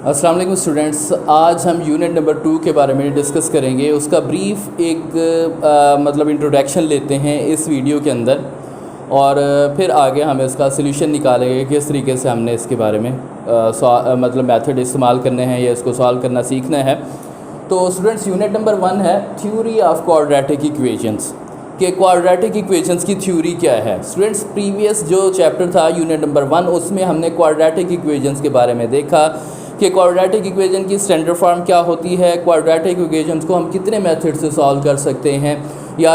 अस्सलाम वालेकुम स्टूडेंट्स। आज हम यूनिट नंबर 2 के बारे में डिस्कस करेंगे। उसका ब्रीफ एक मतलब इंट्रोडक्शन लेते हैं इस वीडियो के अंदर और फिर आगे हम इसका सल्यूशन निकालेंगे किस तरीके से हमने इसके बारे में मतलब मेथड इस्तेमाल करने हैं या इसको सॉल्व करना सीखना है। तो स्टूडेंट्स यूनिट नंबर 1 है थ्योरी ऑफ क्वाड्रेटिक इक्वेशंस कि क्वाड्रेटिक इक्वेशंस की थ्योरी क्या है। स्टूडेंट्स प्रीवियस जो चैप्टर था यूनिट नंबर 1 उसमें हमने क्वाड्रेटिक इक्वेशंस के बारे में देखा कि क्वाड्रेटिक इक्वेशन की स्टैंडर्ड फॉर्म क्या होती है, क्वाड्रेटिक इक्वेशंस को हम कितने मेथड से सॉल्व कर सकते हैं या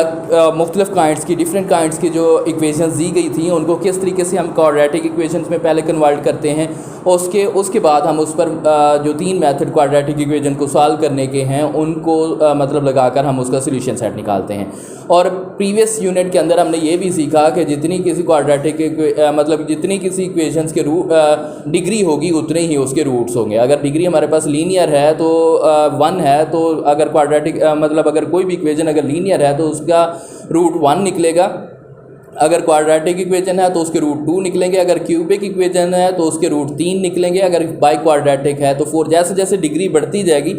मुख्तलिफ काइंड्स की डिफरेंट काइंड्स की जो इक्वेशंस दी गई थी उनको किस तरीके से हम क्वाड्रेटिक इक्वेशंस में पहले कन्वर्ट करते हैं। उसके बाद हम उस पर जो 3 मेथड क्वाड्रेटिक इक्वेशन को सॉल्व करने के हैं उनको मतलब लगाकर हम उसका सोल्यूशन सेट निकालते हैं। और प्रीवियस यूनिट के अंदर हमने ये भी सीखा कि जितनी किसी क्वाड्रेटिक मतलब जितनी किसी इक्वेशंस के डिग्री होगी उतने ही उसके रूट्स होंगे। अगर डिग्री हमारे पास लीनियर है तो 1 है, तो अगर क्वाड्रेटिक मतलब अगर कोई भी इक्वेशन अगर लीनियर है तो उसका रूट 1 निकलेगा। अगर क्वाड्रेटिक इक्वेशन है तो उसके रूट 2 निकलेंगे। अगर क्यूबिक इक्वेशन है तो उसके रूट 3 निकलेंगे। अगर बाई क्वाड्रेटिक है तो 4। जैसे जैसे डिग्री बढ़ती जाएगी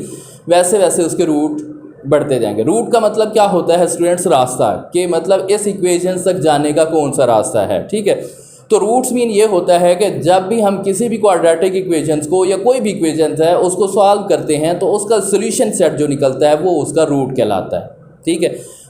वैसे वैसे उसके रूट बढ़ते जाएंगे। रूट का मतलब क्या होता है स्टूडेंट्स? रास्ता, कि मतलब इस इक्वेशन तक जाने का कौन सा रास्ता है। ठीक है, तो रूट्स मीन ये होता है कि जब भी हम किसी भी क्वाड्रेटिक इक्वेशंस को या कोई भी इक्वेशन है उसको सॉल्व करते हैं तो उसका सोल्यूशन सेट जो निकलता है वो उसका रूट कहलाता है। ठीक है,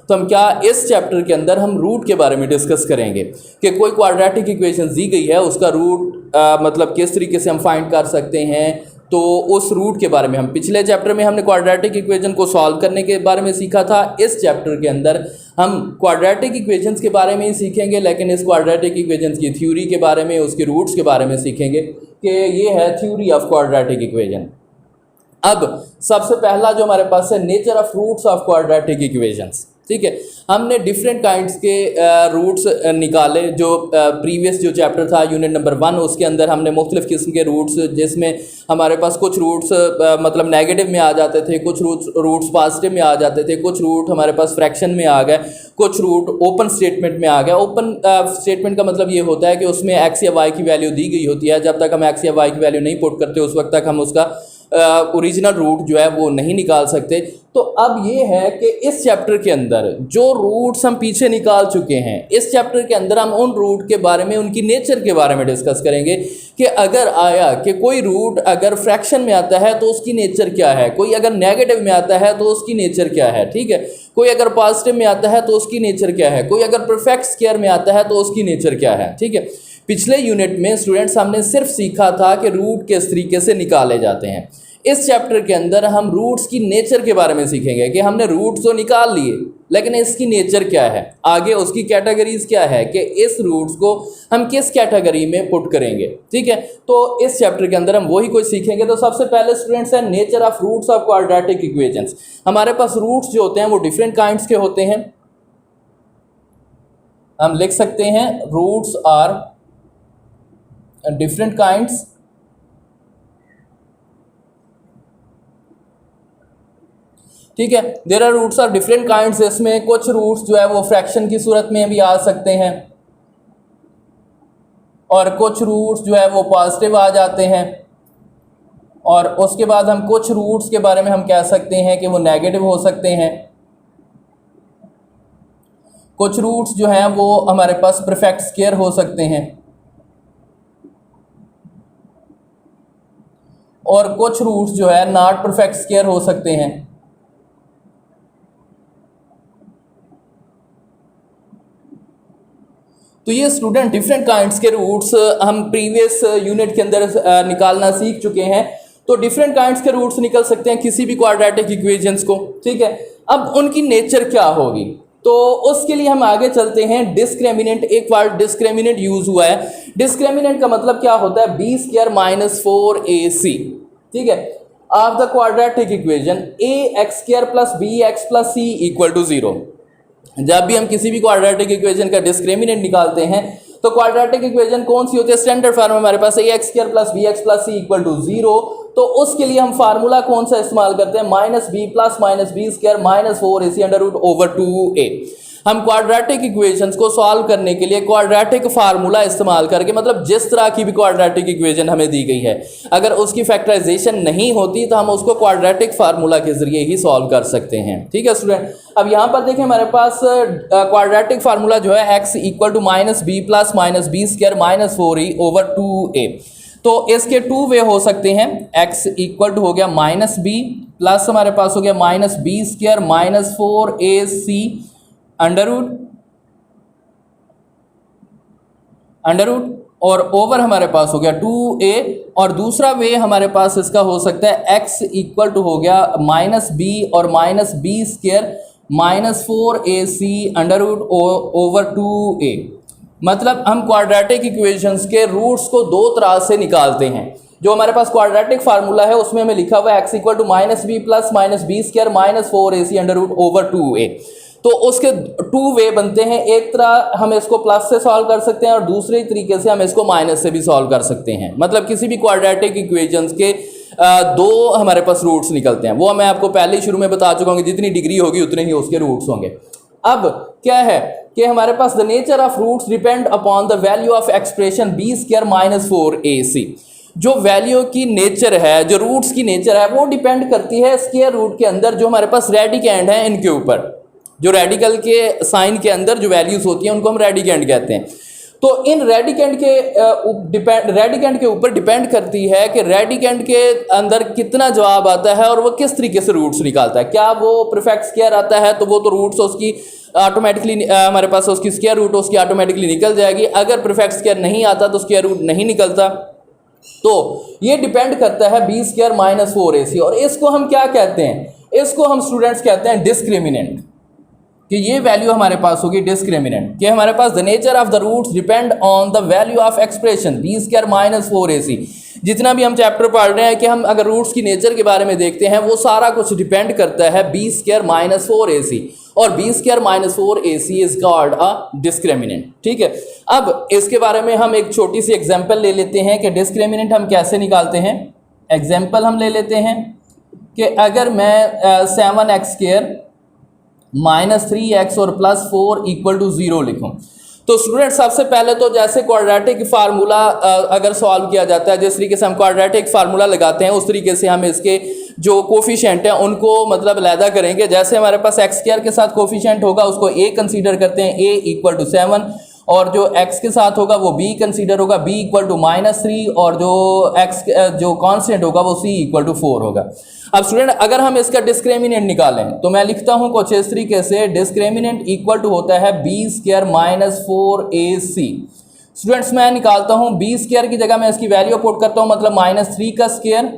तो हम क्या इस चैप्टर के अंदर हम रूट के बारे में डिस्कस करेंगे कि कोई क्वाड्रेटिक इक्वेशन दी गई है उसका रूट मतलब किस तरीके से हम फाइंड कर सकते हैं। तो उस रूट के बारे में हम पिछले चैप्टर में हमने क्वाड्रेटिक इक्वेशन को सॉल्व करने के बारे में सीखा था। इस चैप्टर के अंदर हम क्वाड्रेटिक इक्वेशंस के बारे में ही सीखेंगे, लेकिन इस क्वाड्रेटिक इक्वेशंस की थ्योरी के बारे में, उसके रूट्स के बारे में सीखेंगे कि ये है थ्योरी ऑफ क्वाड्रेटिक इक्वेशन। अब सबसे पहला जो हमारे पास है nature of roots of quadratic equations. ठीक है, हमने डिफरेंट काइंड्स के रूट्स निकाले। जो प्रीवियस जो चैप्टर था यूनिट नंबर 1 उसके अंदर हमने मुख्तलिफ किस्म के रूट्स, जिसमें हमारे पास कुछ रूट्स मतलब नेगेटिव में आ जाते थे, कुछ रूट्स पॉजिटिव में आ जाते थे, कुछ रूट हमारे पास फ्रैक्शन में आ गए, कुछ रूट ओपन स्टेटमेंट में आ गया। ओपन स्टेटमेंट का मतलब ये होता है कि उसमें एक्स या वाई की वैल्यू दी गई होती है। जब तक हम एक्स या वाई की वैल्यू नहीं पुट करते उस वक्त तक हम उसका ओरिजिनल रूट जो है वो नहीं निकाल सकते। तो अब ये है कि इस चैप्टर के अंदर जो रूट्स हम पीछे निकाल चुके हैं, इस चैप्टर के अंदर हम उन रूट के बारे में, उनकी नेचर के बारे में डिस्कस करेंगे कि अगर आया कि कोई रूट अगर फ्रैक्शन में आता है तो उसकी नेचर क्या है, कोई अगर नेगेटिव में आता है तो उसकी नेचर क्या है। ठीक है, कोई अगर पॉजिटिव में आता है तो उसकी नेचर क्या है, कोई अगर परफेक्ट स्क्वायर में आता है तो उसकी नेचर क्या है। ठीक है, पिछले यूनिट में स्टूडेंट्स हमने सिर्फ सीखा था कि रूट किस तरीके से निकाले जाते हैं। इस चैप्टर के अंदर हम रूट्स की नेचर के बारे में सीखेंगे कि हमने रूट्स तो निकाल लिए लेकिन इसकी नेचर क्या है, आगे उसकी कैटेगरीज क्या है, कि इस रूट्स को हम किस कैटेगरी में पुट करेंगे। ठीक है, तो इस चैप्टर के अंदर हम वही कुछ सीखेंगे। तो सबसे पहले स्टूडेंट्स है nature of roots of quadratic equations. हमारे पास रूट्स जो होते हैं वो डिफरेंट काइंड्स के होते हैं। हम लिख सकते हैं रूट्स आर डिफरेंट काइंड्स। ठीक है, there are roots are different kinds. इसमें कुछ रूट्स जो है वो फ्रैक्शन की सूरत में भी आ सकते हैं और कुछ रूट्स जो है वो पॉजिटिव आ जाते हैं। और उसके बाद हम कुछ रूट्स के बारे में हम कह सकते हैं कि वो नेगेटिव हो सकते हैं। कुछ रूट्स जो हैं वो हमारे पास परफेक्ट स्क्वायर हो सकते हैं और कुछ रूट्स जो है नॉट परफेक्ट स्क्वायर हो सकते हैं। तो ये स्टूडेंट डिफरेंट काइंड्स के रूट्स हम प्रीवियस यूनिट के अंदर निकालना सीख चुके हैं। तो डिफरेंट काइंड्स के रूट्स निकल सकते हैं किसी भी क्वाड्रेटिक इक्वेशंस को। ठीक है, अब उनकी नेचर क्या होगी तो उसके लिए हम आगे चलते हैं। डिस्क्रिमिनेंट, एक वर्ड डिस्क्रिमिनेंट यूज हुआ है। डिस्क्रिमिनेंट का मतलब क्या होता है? B square minus 4ac। ठीक है, of the quadratic equation a x square plus b x plus c equal to 0। जब भी हम किसी भी क्वाड्रेटिक इक्वेशन का डिस्क्रिमिनेंट निकालते हैं तो क्वाड्रेटिक इक्वेशन कौन सी होती है? स्टैंडर्ड फॉर्म हमारे पास a x square plus b x plus c equal to 0। तो उसके लिए हम फार्मूला कौन सा इस्तेमाल करते हैं? Minus b plus minus b square minus 4ac under root over 2a। हम क्वाड्रेटिक इक्वेशंस को सॉल्व करने के लिए क्वाड्रेटिक फार्मूला इस्तेमाल करके, मतलब जिस तरह की भी क्वाड्रेटिक इक्वेशन हमें दी गई है, अगर उसकी फैक्टराइजेशन नहीं होती तो हम उसको क्वाड्रेटिक फार्मूला के जरिए ही सॉल्व कर सकते हैं। ठीक है स्टूडेंट, अब यहाँ पर देखें हमारे पास क्वाड्रेटिक फार्मूला जो है x equal to minus b plus minus b square minus 4e over 2a। तो इसके टू वे हो सकते हैं। x इक्वल टू हो गया माइनस बी प्लस हमारे पास हो गया minus b square minus 4ac under root और ओवर हमारे पास हो गया 2a। और दूसरा वे हमारे पास इसका हो सकता है x इक्वल टू हो गया माइनस बी और minus b square minus 4ac under root over 2a। मतलब हम क्वाड्रेटिक इक्वेशंस के रूट्स को दो तरह से निकालते हैं। जो हमारे पास क्वाड्रेटिक फार्मूला है उसमें हमें लिखा हुआ है x equal to minus b plus minus b square minus 4ac under root over 2a। तो उसके टू वे बनते हैं, एक तरह हम इसको प्लस से सॉल्व कर सकते हैं और दूसरे तरीके से हम इसको माइनस से भी सॉल्व कर सकते हैं। मतलब किसी भी क्वाड्रेटिक इक्वेशंस के दो हमारे पास रूट्स निकलते हैं। वो मैं आपको पहले ही शुरू में बता चुका हूँ कि जितनी डिग्री होगी उतने ही उसके रूट्स होंगे। अब क्या है कि हमारे पास the nature of roots depend upon the value of expression b square minus 4ac। जो वैल्यू की नेचर है, जो रूट्स की नेचर है, वो डिपेंड करती है स्क्वायर रूट के अंदर जो हमारे पास रेडिकेंड है इनके ऊपर। जो रेडिकल के साइन के अंदर जो वैल्यूज होती हैं उनको हम रेडिकेंड कहते हैं। तो इन रेडिकेंड के ऊपर डिपेंड करती है कि रेडिकेंड के अंदर कितना जवाब आता है और वो किस तरीके से रूट्स निकालता है। क्या वो परफेक्ट स्क्वायर आता है तो वो तो रूट्स उसकी ऑटोमेटिकली हमारे पास उसकी स्क्वायर रूट उसकी ऑटोमेटिकली निकल जाएगी। अगर परफेक्ट स्क्वायर नहीं आता तो स्क्वायर रूट नहीं निकलता। तो ये डिपेंड करता है बी स्क्वायर माइनस 4ac। और इसको हम क्या कहते हैं? इसको हम स्टूडेंट्स कहते हैं डिस्क्रिमिनेंट। कि ये वैल्यू हमारे पास होगी डिस्क्रिमिनेंट, कि हमारे पास the nature of the roots depend on the value of expression b square minus 4ac। जितना भी हम चैप्टर पढ़ रहे हैं कि हम अगर रूट्स की नेचर के बारे में देखते हैं वो सारा कुछ डिपेंड करता है बी स्क्वायर माइनस 4ac। और b square minus 4ac is called a discriminant. ठीक है, अब इसके बारे में हम एक छोटी सी एग्जाम्पल ले लेते हैं कि डिस्क्रिमिनेंट हम कैसे निकालते हैं। एग्जाम्पल हम ले लेते हैं कि अगर मैं 7x स्क्वायर माइनस 3x और प्लस 4 इक्वल टू 0 लिखूं तो स्टूडेंट सबसे पहले तो जैसे क्वाड्रेटिक फार्मूला अगर सॉल्व किया जाता है, जिस तरीके से हम क्वाड्रेटिक फार्मूला लगाते हैं उस तरीके से हम इसके जो कोफिशिएंट हैं उनको मतलब अलहदा करेंगे। जैसे हमारे पास एक्स स्क्वायर के साथ कोफिशिएंट होगा उसको a कंसीडर करते हैं, a इक्वल टू 7। और जो x के साथ होगा वो b कंसीडर होगा, b इक्वल टू -3। और जो x जो कांस्टेंट होगा वो c इक्वल टू 4 होगा। अब स्टूडेंट अगर हम इसका डिस्क्रिमिनेंट निकालें तो मैं लिखता हूं कुछ इस तरीके से, डिस्क्रिमिनेंट इक्वल टू होता है b square minus 4ac। Students मैं निकालता हूं b स्क्वायर की जगह मैं इसकी वैल्यू पुट करता हूं, मतलब -3 का स्क्वायर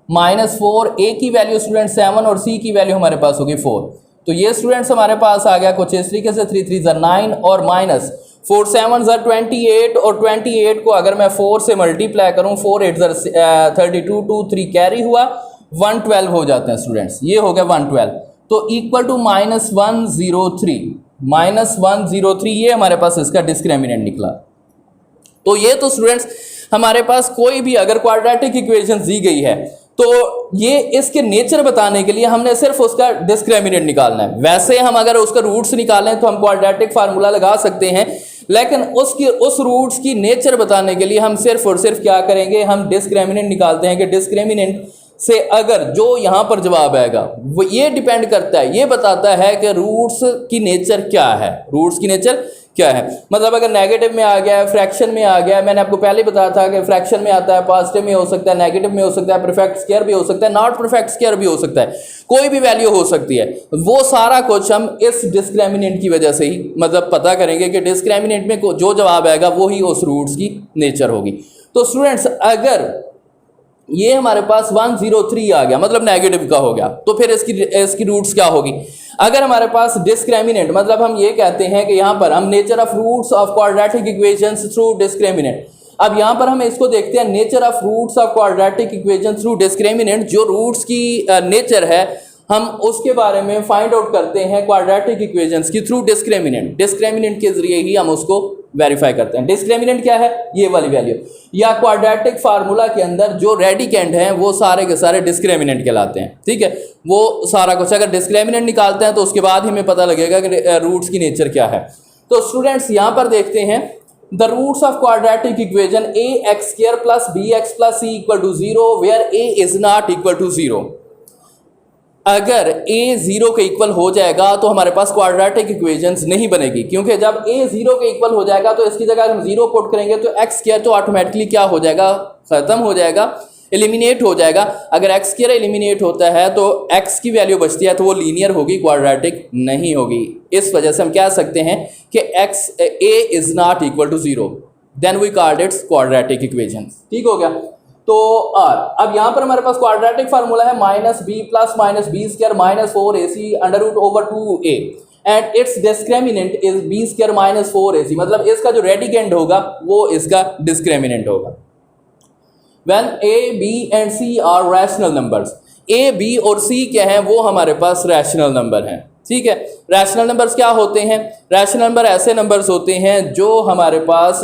माइनस 4, a की वैल्यू स्टूडेंट 7 और c की वैल्यू हमारे पास होगी 4। तो ये स्टूडेंट्स हमारे पास आ गया कुछ इस तरीके से, 3 3 9 और माइनस 4 7 28। और 28 को अगर मैं 4 से मल्टीप्लाई करूं, 4 8 32, 2 3 कैरी हुआ, 112 हो जाते हैं स्टूडेंट्स। ये हो गया 112। तो इक्वल टू -103 ये हमारे पास इसका डिस्क्रिमिनेंट निकला। तो ये तो स्टूडेंट्स हमारे पास कोई भी अगर क्वाड्रेटिक इक्वेशन दी गई है तो ये इसके नेचर बताने के लिए हमने सिर्फ उसका डिस्क्रिमिनेंट निकालना है। वैसे हम अगर उसका रूट्स निकालें तो हम क्वाड्रेटिक फार्मूला लगा सकते हैं, लेकिन उस रूट्स की नेचर बताने के लिए हम सिर्फ और सिर्फ क्या करेंगे, हम डिस्क्रिमिनेंट निकालते हैं कि डिस्क्रिमिनेंट से अगर जो यहाँ पर जवाब आएगा वो ये डिपेंड करता है, ये बताता है कि रूट्स की नेचर क्या है। रूट्स की नेचर क्या है मतलब अगर नेगेटिव में आ गया है, फ्रैक्शन में आ गया है, मैंने आपको पहले बताया था कि फ्रैक्शन में आता है, पॉजिटिव में हो सकता है, नेगेटिव में हो सकता है, परफेक्ट स्क्वायर भी हो सकता है, नॉट परफेक्ट स्क्वायर भी हो सकता है, कोई भी वैल्यू हो सकती है। वो सारा कुछ हम इस डिस्क्रिमिनेंट की वजह से ही मतलब पता करेंगे कि डिस्क्रिमिनेंट में जो जवाब आएगा वो ही उस रूट्स की नेचर होगी। तो स्टूडेंट्स अगर ये हमारे पास 103 आ गया मतलब नेगेटिव का हो गया, तो फिर इसकी रूट्स क्या होगी। अगर हमारे पास डिस्क्रिमिनेंट मतलब हम ये कहते हैं कि यहाँ पर हम nature of roots of quadratic equations through discriminant. अब यहाँ पर हम इसको देखते हैं, nature of roots of quadratic equation through discriminant. जो रूट्स की नेचर है हम उसके बारे में फाइंड आउट करते हैं क्वाड्रेटिक इक्वेशंस की थ्रू डिस्क्रिमिनेंट। डिस्क्रिमिनेंट के जरिए ही हम उसको वेरीफाई करते हैं। डिस्क्रिमिनेंट क्या है, ये वाली वैल्यू, या क्वाड्रेटिक फार्मूला के अंदर जो रेडिकेंड हैं वो सारे के सारे डिस्क्रिमिनेंट कहलाते हैं। ठीक है, वो सारा कुछ अगर डिस्क्रिमिनेंट निकालते हैं तो उसके बाद हमें पता लगेगा कि रूट्स की नेचर क्या है। तो स्टूडेंट्स यहाँ पर देखते हैं the roots of quadratic equation a x square plus b x plus c equal to 0 where a is not equal to 0। अगर a 0 के इक्वल हो जाएगा तो हमारे पास क्वाड्रेटिक इक्वेशंस नहीं बनेगी, क्योंकि जब a 0 के इक्वल हो जाएगा तो इसकी जगह हम 0 पुट करेंगे तो एक्स स्क्वायर तो ऑटोमेटिकली क्या हो जाएगा, खत्म हो जाएगा, एलिमिनेट हो जाएगा। अगर एक्स स्क्वायर एलिमिनेट होता है तो x की वैल्यू बचती है तो वो लीनियर होगी, क्वाड्रेटिक नहीं होगी। इस वजह से हम कह सकते हैं कि a is not equal to 0, then we called its quadratic equations. ठीक हो गया। तो अब यहां पर हमारे पास क्वाड्रेटिक फार्मूला है minus b plus minus b square minus 4ac under root over 2a and its discriminant is b square minus 4ac। मतलब इसका जो रेडिकेंड होगा वो इसका डिस्क्रिमिनेंट होगा। When a b and c are rational numbers, a b और c क्या है, वो हमारे पास रैशनल नंबर हैं। ठीक है, रैशनल नंबर्स क्या होते हैं, रैशनल नंबर ऐसे नंबर्स होते हैं जो हमारे पास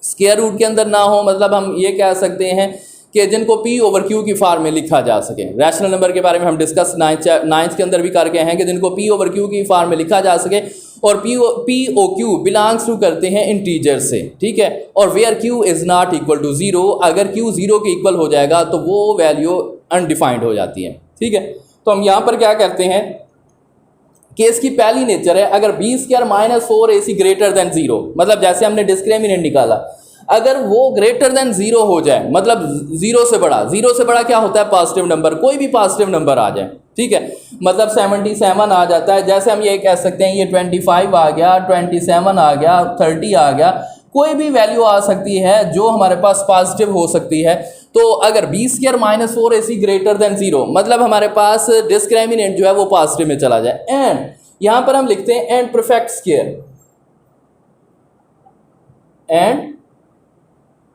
स्क्वायर रूट के अंदर ना हो, मतलब हम ये कह सकते हैं कि जिनको p ओवर q की फॉर्म में लिखा जा सके। रैशनल नंबर के बारे में हम डिस्कस नाइन्थ के अंदर भी करके हैं कि जिनको p ओवर q की फॉर्म में लिखा जा सके, और p o q belongs to करते हैं इंटीजर से। ठीक है, और where q is not equal to 0, अगर q 0 के इक्वल हो जाएगा तो वो वैल्यू अनडिफाइंड हो जाती है। ठीक है, तो हम यहाँ पर क्या करते हैं कि इसकी पहली नेचर है अगर b square minus 4ac greater than 0, मतलब जैसे हमने डिस्क्रिमिनेंट निकाला, अगर वो ग्रेटर देन 0 हो जाए, मतलब 0 से बड़ा, 0 से बड़ा क्या होता है, पॉजिटिव नंबर, कोई भी पॉजिटिव नंबर आ जाए। ठीक है, मतलब 77 आ जाता है, जैसे हम ये कह सकते हैं ये 25 आ गया, 27 आ गया, 30 आ गया, कोई भी वैल्यू आ सकती है जो हमारे पास पॉजिटिव हो सकती है। तो अगर b square minus 4ac greater than 0, मतलब हमारे पास डिस्क्रिमिनेंट जो है वो पॉजिटिव में चला जाए। एंड यहां पर हम लिखते हैं and perfect square, and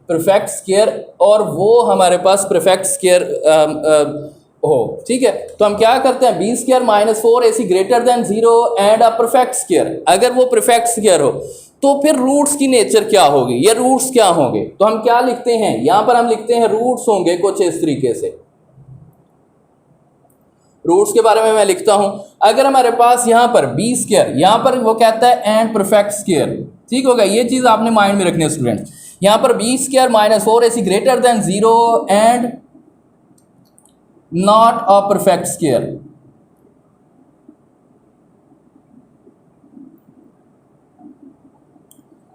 perfect square, और वो हमारे पास परफेक्ट स्क्वायर हो। ठीक है, तो हम क्या करते हैं, b square minus 4ac greater than 0 and a perfect square. अगर वो परफेक्ट स्क्वायर हो तो फिर रूट्स की नेचर क्या होगी, ये रूट्स क्या होंगे, तो हम क्या लिखते हैं, यहां पर हम लिखते हैं रूट्स होंगे कुछ इस तरीके से। रूट्स के बारे में मैं लिखता हूं, अगर हमारे पास यहां पर बी स्क्वायर, यहां पर वो कहता है एंड परफेक्ट स्क्वायर। ठीक होगा, ये चीज आपने माइंड में रखनी है स्टूडेंट। यहां पर b square minus 4ac greater than 0 and not a perfect square.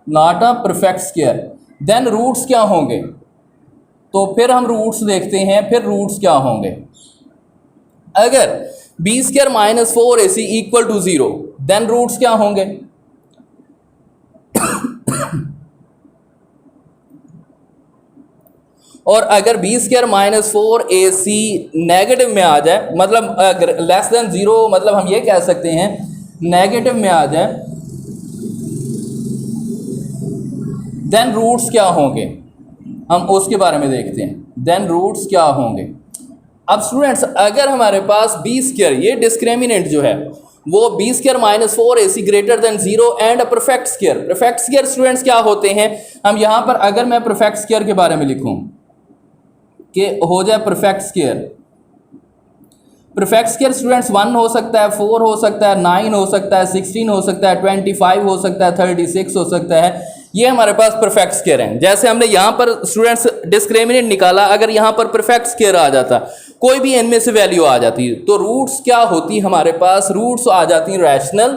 Not a perfect square, then roots क्या होंगे, तो फिर हम रूट्स देखते हैं, फिर रूट्स क्या होंगे। अगर b square minus 4ac equal to 0, then roots क्या होंगे, और अगर b square minus 4ac negative में आ जाए, मतलब अगर लेस देन 0, मतलब हम ये कह सकते हैं नेगेटिव में आ जाए, देन रूट्स क्या होंगे, हम उसके बारे में देखते हैं। देन रूट्स क्या होंगे। अब स्टूडेंट्स अगर हमारे पास बी स्क्वायर, ये डिस्क्रिमिनेंट जो है वो b square minus 4ac greater than 0 and a perfect square. Perfect square students क्या होते हैं, हम यहां पर अगर मैं परफेक्ट स्क्वायर के बारे में लिखूं कि हो जाए perfect square, perfect square students 1 हो सकता है, 4 हो सकता है, 9 हो सकता है, 16 हो सकता है, 25 हो सकता है, 36 हो सकता है, ये हमारे पास परफेक्ट स्क्वायर हैं। जैसे हमने यहाँ पर स्टूडेंट्स डिस्क्रिमिनेंट निकाला, अगर यहाँ पर परफेक्ट स्क्वायर आ जाता, कोई भी इनमें से वैल्यू आ जाती, तो रूट्स क्या होती हमारे पास, रूट्स आ जाती रैशनल,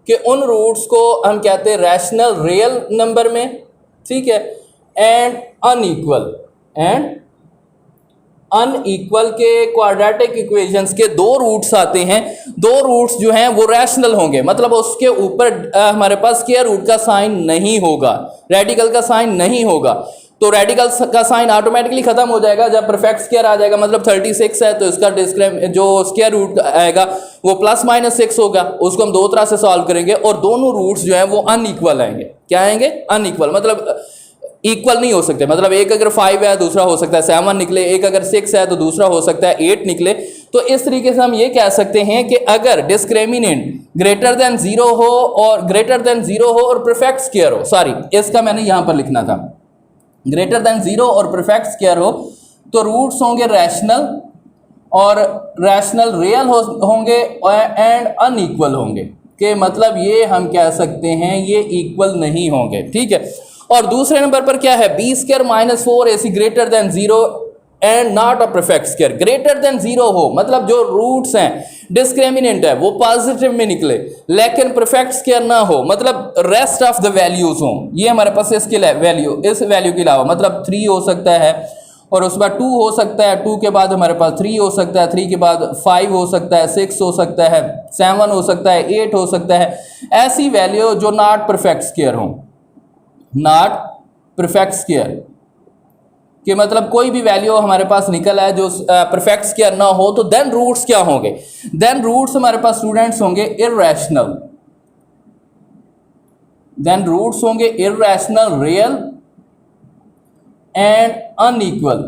कि उन रूट्स को हम कहते हैं रैशनल रियल नंबर में। ठीक है, एंड अनइक्वल, एंड अनइक्वल के क्वाड्रेटिक इक्वेशंस के दो रूट्स आते हैं, दो रूट्स जो हैं वो रैशनल होंगे, मतलब उसके ऊपर हमारे पास स्क्वायर रूट का साइन नहीं होगा, रेडिकल का साइन नहीं होगा, तो रेडिकल का साइन ऑटोमेटिकली खत्म हो जाएगा जब परफेक्ट स्क्वायर आ जाएगा। मतलब 36 है तो इसका जो स्क्वायर रूट आएगा वो प्लस माइनस 6 होगा, उसको हम दो तरह से सॉल्व करेंगे और दोनों रूट्स जो हैं वो अनइक्वल आएंगे। क्या आएंगे, अनइक्वल, मतलब इक्वल नहीं हो सकते। मतलब एक अगर 5 है दूसरा हो सकता है 7 निकले, एक अगर 6 है तो दूसरा हो सकता है 8 निकले। तो इस तरीके से हम ये कह सकते हैं कि अगर डिस्क्रिमिनेंट ग्रेटर देन 0 हो और परफेक्ट स्क्वायर हो, सॉरी इसका मैंने यहां पर लिखना था, ग्रेटर देन 0 और परफेक्ट स्क्वायर हो तो रूट्स होंगे रैशनल और रैशनल रियल होंगे एंड अनइक्वल होंगे। के मतलब ये हम कह सकते हैं ये इक्वल नहीं होंगे, ठीक है। और दूसरे नंबर पर क्या है, b square minus 4ac greater than 0 and not a perfect square. Greater than 0 हो मतलब जो रूट्स हैं डिस्क्रिमिनेंट है वो पॉजिटिव में निकले लेकिन परफेक्ट स्क्वायर ना हो, मतलब रेस्ट ऑफ द वैल्यूज हो। ये हमारे पास इसके वैल्यू, इस वैल्यू के अलावा मतलब 3 हो सकता है और उसके बाद 2 हो सकता है, 2 के बाद हमारे पास 3 हो सकता है, 3 के बाद 5 हो सकता है, 6 हो सकता है, 7 हो सकता है, 8 हो सकता है। ऐसी वैल्यू जो नॉट परफेक्ट स्क्वायर हो, नॉट परफेक्ट स्क्वायर कि मतलब कोई भी वैल्यू हमारे पास निकल है जो परफेक्ट स्क्वायर ना हो, तो देन रूट्स क्या होंगे, देन रूट्स हमारे पास स्टूडेंट्स होंगे इररेशनल, देन रूट्स होंगे इररेशनल, रियल एंड अनइक्वल।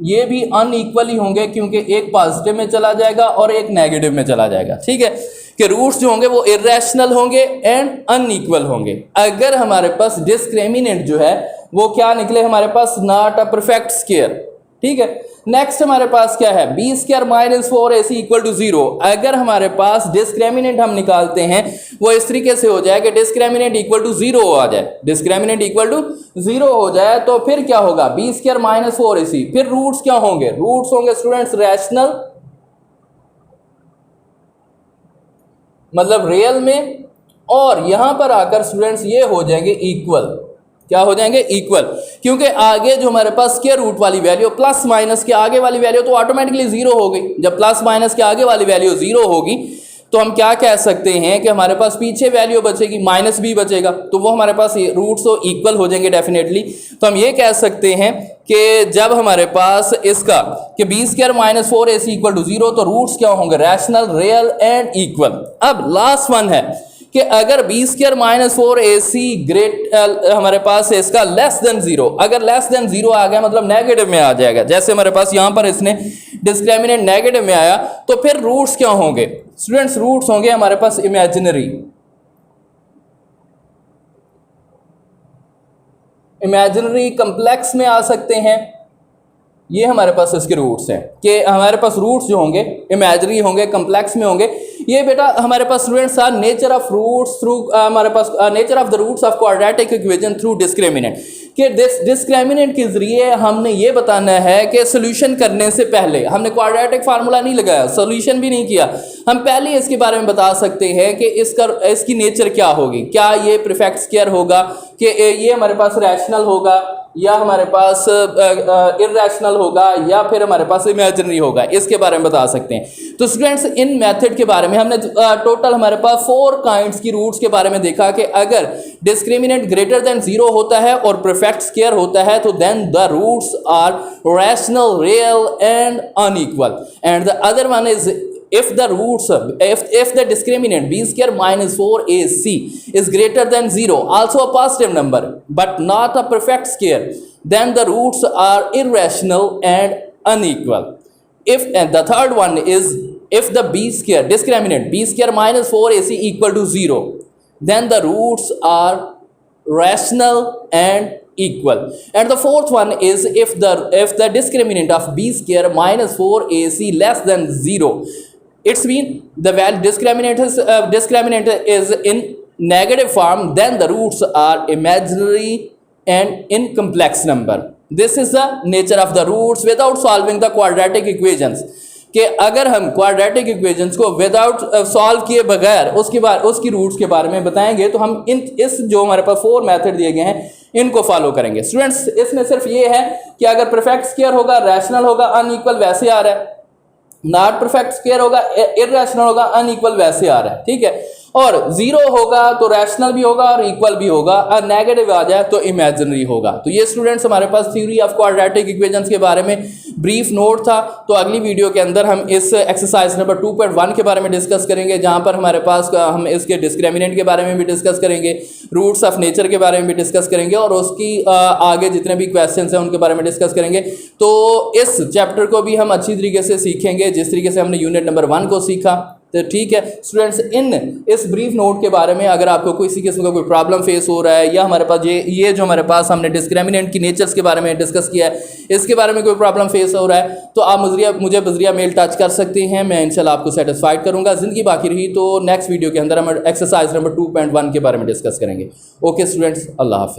ये भी अनइक्वल ही होंगे क्योंकि एक पॉजिटिव में चला जाएगा और एक नेगेटिव में चला जाएगा, ठीक है। कि रूट्स जो होंगे वो इररेशनल होंगे एंड अनइक्वल होंगे अगर हमारे पास डिस्क्रिमिनेंट जो है वो क्या निकले हमारे पास, नॉट अ परफेक्ट स्क्वायर, ठीक है। नेक्स्ट हमारे पास क्या है, b square minus 4ac equal to 0। अगर हमारे पास डिस्क्रिमिनेंट हम निकालते हैं वो इस तरीके से हो जाए कि डिस्क्रिमिनेंट इक्वल टू 0 आ जाए, डिस्क्रिमिनेंट इक्वल टू 0 हो जाए तो फिर क्या होगा, बी स्क्वायर माइनस 4ac। फिर रूट्स क्या होंगे, रूट्स होंगे स्टूडेंट्स रैशनल मतलब रियल में, और यहां पर आकर स्टूडेंट्स ये हो जाएंगे इक्वल। क्या हो जाएंगे, इक्वल, क्योंकि आगे जो हमारे पास स्क्वायर रूट वाली वैल्यू प्लस माइनस के आगे वाली वैल्यू तो ऑटोमेटिकली 0 हो गई। जब प्लस माइनस के आगे वाली वैल्यू 0 होगी तो हम क्या कह सकते हैं कि हमारे पास पीछे वैल्यू बचेगी, माइनस भी बचेगा, तो वो हमारे पास रूट्स तो इक्वल हो जाएंगे डेफिनेटली। तो हम ये कह सकते हैं कि जब हमारे पास इसका कि b square minus 4ac equal to 0 तो रूट्स क्या होंगे, रैशनल, रियल एंड इक्वल। अब लास्ट वन है कि अगर b square minus 4ac great हमारे पास इसका लेस देन 0, अगर लेस देन 0 आ गया मतलब नेगेटिव में आ जाएगा, जैसे हमारे पास यहां पर इसने डिस्क्रिमिनेंट नेगेटिव में आया तो फिर रूट्स क्या होंगे स्टूडेंट्स, रूट्स होंगे हमारे पास इमेजिनरी, इमेजिनरी कंप्लेक्स में आ सकते हैं। ये हमारे पास इसके रूट्स हैं कि हमारे पास रूट्स जो होंगे इमेजिनरी होंगे, कम्प्लेक्स में होंगे। ये बेटा हमारे पास students are nature of roots through हमारे पास nature of the roots of quadratic equation through discriminant, कि डिस्क्रिमिनेंट के जरिए हमने ये बताना है कि सोल्यूशन करने से पहले हमने क्वाड्रेटिक फार्मूला नहीं लगाया, सोल्यूशन भी नहीं किया, हम पहले इसके बारे में बता सकते हैं कि इसकी नेचर क्या होगी, क्या ये परफेक्ट स्क्वायर होगा, कि ये हमारे पास रैशनल होगा या हमारे पास इररेशनल होगा या फिर हमारे पास इमेजिनरी होगा, इसके बारे में बता सकते हैं। तो स्टूडेंट्स इन मेथड के बारे में हमने टोटल हमारे पास 4 काइंड्स की रूट्स के बारे में देखा कि अगर डिस्क्रिमिनेंट ग्रेटर देन 0 होता है और परफेक्ट स्क्वायर होता है तो then the roots are rational, real and unequal. And the other one is if the discriminant b square minus 4ac is greater than 0, also a positive number but not a perfect square, then the roots are irrational and unequal. And the third one is if the b square discriminant b square minus 4ac equal to 0, then the roots are rational and equal. And the fourth one is if the discriminant of b square minus 4ac less than 0, it's mean the value discriminant is in negative form, then the roots are imaginary and in complex number. This is the nature of the roots without solving the quadratic equations, कि अगर हम quadratic equations को without solve किए बगैर उसकी roots के बारे में बताएंगे तो हम इस जो हमारे पास 4 मेथड दिए गए हैं इनको फॉलो करेंगे। स्टूडेंट्स इसमें सिर्फ ये है कि अगर परफेक्ट स्क्वायर होगा, रैशनल होगा, अनइक्वल वैसे आ रहा है, नॉट परफेक्ट स्क्वायर होगा, इररेशनल होगा, अनइक्वल वैसे आ रहा है, ठीक है। और जीरो होगा तो रैशनल भी होगा और इक्वल भी होगा, और नेगेटिव आ जाए तो इमेजिनरी होगा। तो ये स्टूडेंट्स हमारे पास थ्योरी ऑफ क्वाड्रेटिक इक्वेशंस के बारे में ब्रीफ नोट था। तो अगली वीडियो के अंदर हम इस एक्सरसाइज नंबर 2.1 के बारे में डिस्कस करेंगे, जहां पर हमारे पास हम इसके डिस्क्रिमिनेंट के बारे में भी डिस्कस करेंगे, रूट्स ऑफ नेचर के बारे में भी डिस्कस करेंगे, और उसकी आगे जितने भी क्वेश्चंस हैं उनके बारे में डिस्कस करेंगे। तो इस चैप्टर को भी हम अच्छी तरीके से सीखेंगे जिस तरीके से हमने यूनिट नंबर 1 को सीखा। तो ठीक है स्टूडेंट्स, इस ब्रीफ नोट के बारे में अगर आपको किसी किस्म का कोई प्रॉब्लम फेस हो रहा है, या हमारे पास ये जो हमारे पास हमने डिस्क्रिमिनेंट की नेचर्स के बारे में डिस्कस किया है, इसके बारे में कोई प्रॉब्लम फेस हो रहा है, तो आप मुझे बजरिया मेल टच कर सकते हैं। मैं इंशाल्लाह आपको सेटिस्फाइड करूंगा। ज़िंदगी बाकी रही तो नेक्स्ट वीडियो के अंदर हम एक्सरसाइज नंबर 2.1 के बारे में डिस्कस करेंगे। ओके स्टूडेंट्स, अल्लाह हाफिज़।